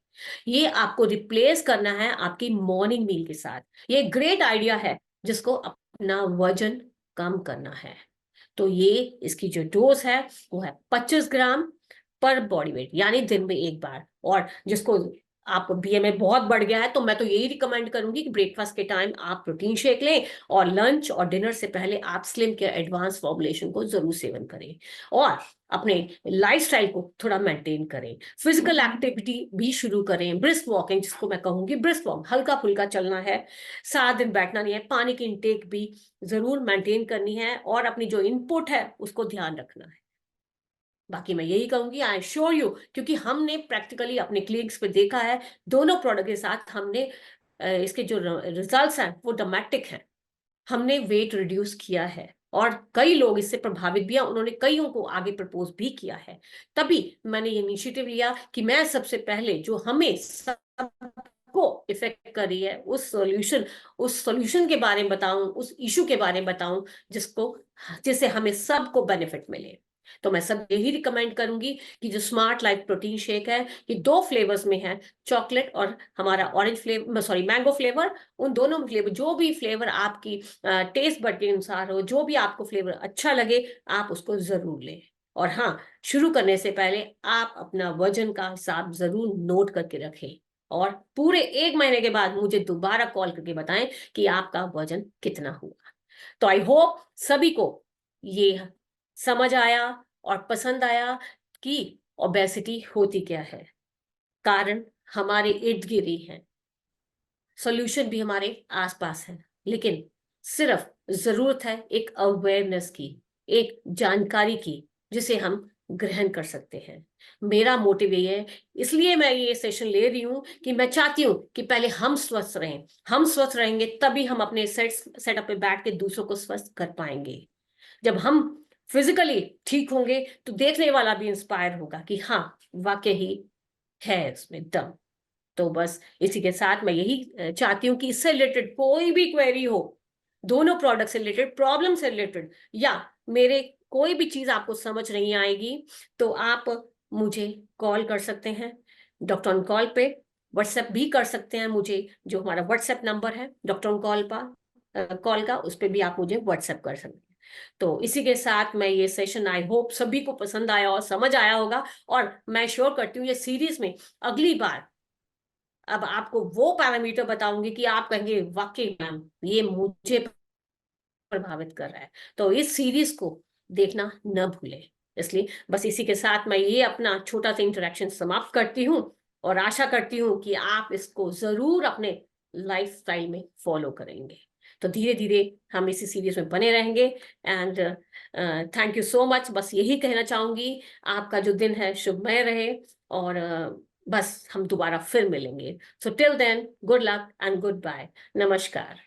ये आपको रिप्लेस करना है आपकी मॉर्निंग मील के साथ। ये ग्रेट आइडिया है जिसको अपना वजन कम करना है। तो ये इसकी जो डोज है वो है 25 ग्राम पर बॉडी वेट, यानी दिन में एक बार। और जिसको आप बीएमआई बहुत बढ़ गया है तो मैं तो यही रिकमेंड करूंगी कि ब्रेकफास्ट के टाइम आप प्रोटीन शेक लें, और लंच और डिनर से पहले आप स्लिम केयर एडवांस फॉर्मुलेशन को जरूर सेवन करें, और अपने लाइफस्टाइल को थोड़ा मेंटेन करें। फिजिकल एक्टिविटी भी शुरू करें, ब्रिस्क वॉकिंग जिसको मैं कहूंगी, ब्रिस्क वॉक, हल्का फुल्का चलना है, 7 दिन बैठना नहीं है, पानी की इनटेक भी जरूर मेंटेन करनी है, और अपनी जो इनपुट है उसको ध्यान रखना है। बाकी मैं यही कहूंगी, आई श्योर यू, क्योंकि हमने प्रैक्टिकली अपने क्लिनिक्स पे देखा है, दोनों प्रोडक्ट के साथ हमने इसके जो रिजल्ट्स हैं वो ड्रामेटिक हैं। हमने वेट रिड्यूस किया है और कई लोग इससे प्रभावित भी हैं, उन्होंने कईयों को आगे प्रपोज भी किया है। तभी मैंने ये इनिशिएटिव लिया कि मैं सबसे पहले जो हमें सबको इफेक्ट कर रही है उस सॉल्यूशन के बारे में बताऊं, उस इशू के बारे में बताऊं जिससे हमें सबको बेनिफिट मिले। तो मैं सब यही रिकमेंड करूंगी कि जो स्मार्ट लाइफ प्रोटीन शेक है, ये 2 फ्लेवर्स में है, चॉकलेट और हमारा orange flavour, sorry mango flavour. उन दोनों फ्लेवर, जो भी फ्लेवर आपकी टेस्ट बड के अनुसार हो, जो भी आपको फ्लेवर अच्छा लगे, आप उसको जरूर लें। और हाँ, शुरू करने से पहले आप अपना वजन का हिसाब जरूर नोट करके रखें, और पूरे 1 महीने के बाद मुझे दोबारा कॉल करके बताएं कि आपका वजन कितना हुआ। तो आई होप सभी को ये समझ आया और पसंद आया कि ओबेसिटी होती क्या है, कारण हमारे इर्द गिर्द ही है, सॉल्यूशन भी हमारे आसपास है, लेकिन सिर्फ जरूरत है एक अवेयरनेस की, एक जानकारी की, जिसे हम ग्रहण कर सकते हैं। मेरा मोटिव ये है, इसलिए मैं ये सेशन ले रही हूं कि मैं चाहती हूं कि पहले हम स्वस्थ रहें। हम स्वस्थ रहेंगे तभी हम अपने सेटअप पे बैठ के दूसरों को स्वस्थ कर पाएंगे। जब हम फिजिकली ठीक होंगे तो देखने वाला भी इंस्पायर होगा कि हाँ, वाकई ही है उसमें दम। तो बस इसी के साथ मैं यही चाहती हूँ कि इससे रिलेटेड कोई भी क्वेरी हो, दोनों प्रोडक्ट से रिलेटेड, प्रॉब्लम से रिलेटेड, या मेरे कोई भी चीज आपको समझ नहीं आएगी, तो आप मुझे कॉल कर सकते हैं। डॉक्टर ऑन कॉल पे व्हाट्सएप भी कर सकते हैं मुझे, जो हमारा व्हाट्सएप नंबर है डॉक्टर ऑन कॉल कॉल का, उस पर भी आप मुझे व्हाट्सएप कर सकते हैं। तो इसी के साथ मैं ये सेशन आई होप सभी को पसंद आया और समझ आया होगा, और मैं श्योर करती हूँ ये सीरीज में अगली बार अब आपको वो पैरामीटर बताऊंगी कि आप कहेंगे वाकई मैम ये मुझे प्रभावित कर रहा है। तो इस सीरीज को देखना न भूलें। इसलिए बस इसी के साथ मैं ये अपना छोटा सा इंटरेक्शन समाप्त करती हूँ और आशा करती हूँ कि आप इसको जरूर अपने लाइफस्टाइल में फॉलो करेंगे। तो धीरे धीरे हम इसी सीरीज में बने रहेंगे। And thank you so much. बस यही कहना चाहूंगी, आपका जो दिन है शुभमय रहे, और बस हम दोबारा फिर मिलेंगे। So till then, good luck and goodbye. नमस्कार।